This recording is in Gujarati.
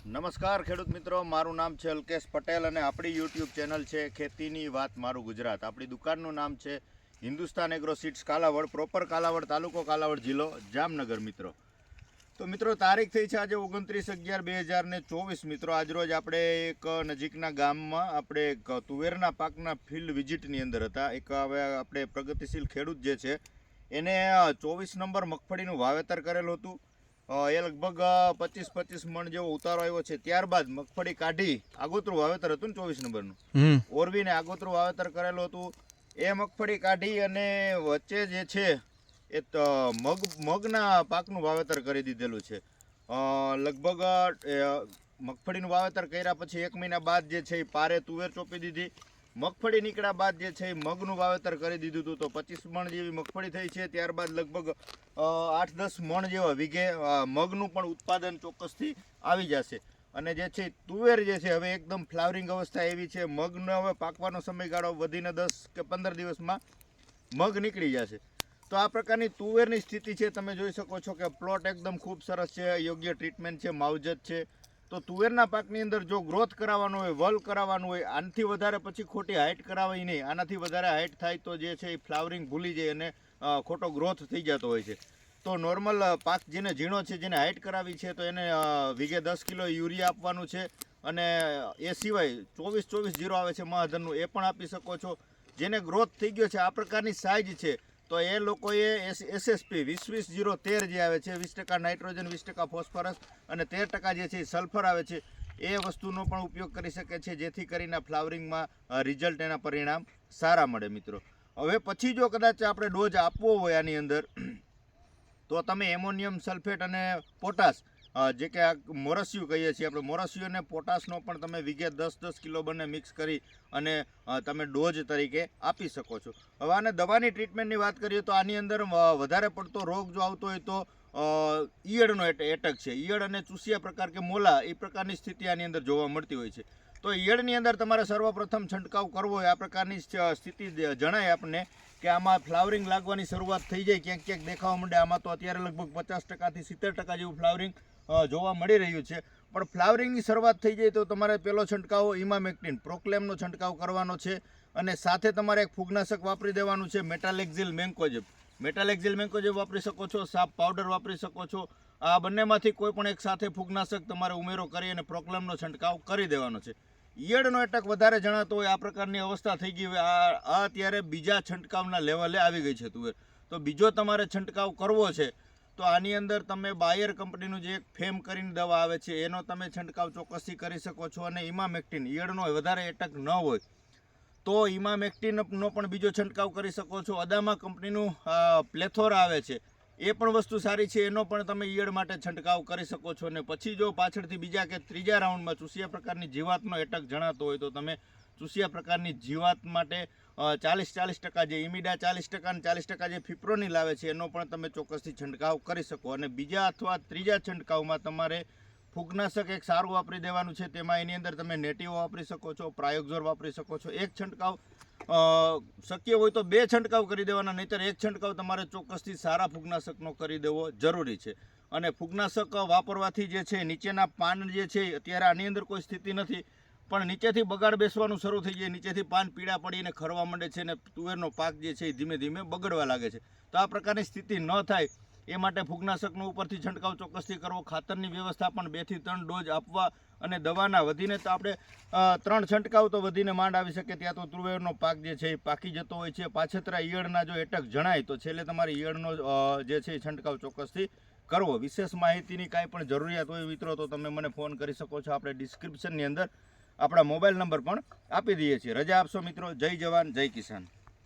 નમસ્કાર ખેડૂત મિત્રો, મારું નામ છે અલ્કેશ પટેલ અને આપણી યુટ્યુબ ચેનલ છે ખેતીની વાત મારું ગુજરાત. આપણી દુકાનનું નામ છે Hindustan agro seeds Kalavad, proper Kalavad તાલુકો, કાલાવડ જિલ્લો, જામનગર. મિત્રો તો મિત્રો તારીખ થઈ છે આજે 29/11/2024. મિત્રો આજરોજ આપણે એક નજીકના ગામમાં આપણે એક તુવેરના પાકના ફિલ્ડ વિઝિટની અંદર હતા. એક હવે આપણે પ્રગતિશીલ ખેડૂત જે છે એને 24 નંબર મગફળીનું વાવેતર કરેલું હતું. એ લગભગ 25 મણ જેવો ઉતારો આવ્યો છે. ત્યારબાદ મગફળી કાઢી આગોતરું વાવેતર હતું ને 24 નંબરનું ઓરવીને આગોતરું વાવેતર કરેલું હતું. એ મગફળી કાઢી અને વચ્ચે જે છે એ મગના પાકનું વાવેતર કરી દીધેલું છે. લગભગ મગફળીનું વાવેતર કર્યા પછી 1 મહિના બાદ જે છે એ પારે તુવેર ચોપી દીધી. મગફળી નીકળ્યા બાદ જે છે એ મગનું વાવેતર કરી દીધું હતું. તો 25 મણ જેવી મગફળી થઈ છે. ત્યારબાદ લગભગ 8-10 મણ જેવા વીઘે મગનું પણ ઉત્પાદન ચોક્કસથી આવી જશે. અને જે છે તુવેર જે છે હવે એકદમ ફ્લાવરિંગ અવસ્થા એવી છે. મગનો હવે પાકવાનો સમયગાળો વધીને 10 કે 15 દિવસમાં મગ નીકળી જશે. તો આ પ્રકારની તુવેરની સ્થિતિ છે. તમે જોઈ શકો છો કે પ્લોટ એકદમ ખૂબ સરસ છે, યોગ્ય ટ્રીટમેન્ટ છે, માવજત છે. તો તુવેરના પાકની અંદર જો ગ્રોથ કરાવવાનો હોય, વલ કરાવવાનું હોય, આનાથી વધારે પછી ખોટી હાઇટ કરાવવી નહીં. આનાથી વધારે હાઇટ થાય તો જે છે એ ફ્લાવરિંગ ભૂલી જાય અને ખોટો ગ્રોથ થઈ જતો હોય છે. તો નોર્મલ પાક જેને ઝીણો છે, જેને હાઇટ કરાવી છે, તો એને વીઘે 10 કિલો યુરિયા આપવાનું છે. અને એ સિવાય 24-24-0 આવે છે મહાધનનું, એ પણ આપી શકો છો. જેને ગ્રોથ થઈ ગયો છે, આ પ્રકારની સાઇઝ છે, તો એ લોકોએ એસએસપી 20-20-0-13 જે આવે છે, 20% નાઇટ્રોજન, 20% ફોસ્ફરસ અને 13% જે છે એ સલ્ફર આવે છે, એ વસ્તુનો પણ ઉપયોગ કરી શકે છે, જેથી કરીને ફ્લાવરિંગમાં રિઝલ્ટ એના પરિણામ સારા મળે. મિત્રો હવે પછી જો કદાચ આપણે ડોઝ આપવો હોય આની અંદર, તો તમે એમોનિયમ સલ્ફેટ અને પોટાશ, જે કે આ મોરસિયું કહીએ છીએ આપણે, મોરસિયું અને પોટાશનો પણ તમે વીઘે 10-10 કિલો બંને મિક્સ કરી અને તમે ડોઝ તરીકે આપી શકો છો. હવે આને દવાની ટ્રીટમેન્ટની વાત કરીએ તો આની અંદર વધારે પડતો રોગ જો આવતો હોય તો ઈયળનો એટક છે. ઈયળ અને ચૂસિયા પ્રકાર કે મોલા એ પ્રકારની સ્થિતિ આની અંદર જોવા મળતી હોય છે. તો ઈયળની અંદર તમારે સર્વપ્રથમ છંટકાવ કરવો હોય, આ પ્રકારની સ્થિતિ જણાય આપણને કે આમાં ફ્લાવરિંગ લાગવાની શરૂઆત થઈ જાય, ક્યાંક ક્યાંક દેખાવા માંડે. આમાં તો અત્યારે લગભગ 50%થી 70% જેવું ફ્લાવરિંગ જોવા મળી રહ્યું છે. પણ ફ્લાવરિંગની શરૂઆત થઈ જાય તો તમારે પહેલો છંટકાવ ઇમામેક્ટિન પ્રોક્લેમનો છંટકાવ કરવાનો છે. અને સાથે તમારે એક ફૂગનાશક વાપરી દેવાનું છે, મેટાલેક્ઝિલ મેન્કોજેબ. મેટાલેક્ઝિલ મેન્કોજેબ વાપરી શકો છો, સાપ પાવડર વાપરી શકો છો. આ બંનેમાંથી કોઈ પણ એક સાથે ફૂગનાશક તમારે ઉમેરો કરી અને પ્રોક્લેમનો છંટકાવ કરી દેવાનો છે. ઈયળનો એટક વધારે જણાતો હોય, આ પ્રકારની અવસ્થા થઈ ગઈ હોય, આ અત્યારે બીજા છંટકાવના લેવલે આવી ગઈ છે તુવેર, તો બીજો તમારે છંટકાવ કરવો છે તો આની અંદર તમે બાયર કંપનીનું જે એક ફેમ કરીને દવા આવે છે એનો તમે છંટકાવ ચોક્કસથી કરી શકો છો. અને ઇમામેક્ટિન, ઈયળનો વધારે એટક ન હોય તો ઇમામેક્ટિનનો પણ બીજો છંટકાવ કરી શકો છો. અદામા કંપનીનું પ્લેથોરા આવે છે, એ પણ વસ્તુ સારી છે, એનો પણ તમે ઈયળ માટે છંટકાવ કરી શકો છો. અને પછી જો પાછળથી બીજા કે ત્રીજા રાઉન્ડમાં ચૂસિયા પ્રકારની જીવાતનો એટક જણાતો હોય તો તમે ચૂસિયા પ્રકારની જીવાત માટે 40% જે ઇમિડા 40% અને 40% જે ફિપ્રોનિલ આવે છે એનો પણ તમે ચોક્કસથી છંટકાવ કરી શકો. અને બીજા અથવા ત્રીજા છંટકાવમાં તમારે ફૂગનાશક એક સારું વાપરી દેવાનું છે. તેમાં એની અંદર તમે નેટિવો વાપરી શકો છો, પ્રાયોક્ઝોર વાપરી શકો છો. એક છંટકાવ શક્ય હોય તો 2 છંટકાવ કરી દેવાના, નહીંતર એક છંટકાવ તમારે ચોક્કસથી સારા ફૂગનાશકનો કરી દેવો જરૂરી છે. અને ફૂગનાશક વાપરવાથી જે છે નીચેના પાન જે છે, અત્યારે આની અંદર કોઈ સ્થિતિ નથી, પણ નીચેથી બગાડ બેસવાનું શરૂ થઈ જાય, નીચેથી પાન પીળા પડીને ખરવા માંડે છે અને તુવેરનો પાક જે છે એ ધીમે ધીમે બગડવા લાગે છે. તો આ પ્રકારની સ્થિતિ ન થાય એ માટે ફૂગનાશકનો ઉપરથી છંટકાવ ચોક્કસથી કરવો. ખાતરની વ્યવસ્થા પણ 2 થી 3 ડોઝ આપવા. અને દવાના વધીને તો આપણે 3 છંટકાવ તો વધીને માંડ આવી શકે ત્યાં તો તુવેરનો પાક જે છે એ પાકી જતો હોય છે. પાછતરા ઈયળના જો એટક જણાય તો છેલ્લે તમારે ઈયળનો જે છે એ છંટકાવ ચોક્કસથી કરવો. વિશેષ માહિતીની કાંઈ પણ જરૂરિયાત હોય મિત્રો તો તમે મને ફોન કરી શકો છો. આપણે ડિસ્ક્રિપ્શનની અંદર આપણા મોબાઈલ નંબર પણ આપી દઈએ છીએ. રજા આપશો મિત્રો. જય જવાન, જય કિસાન.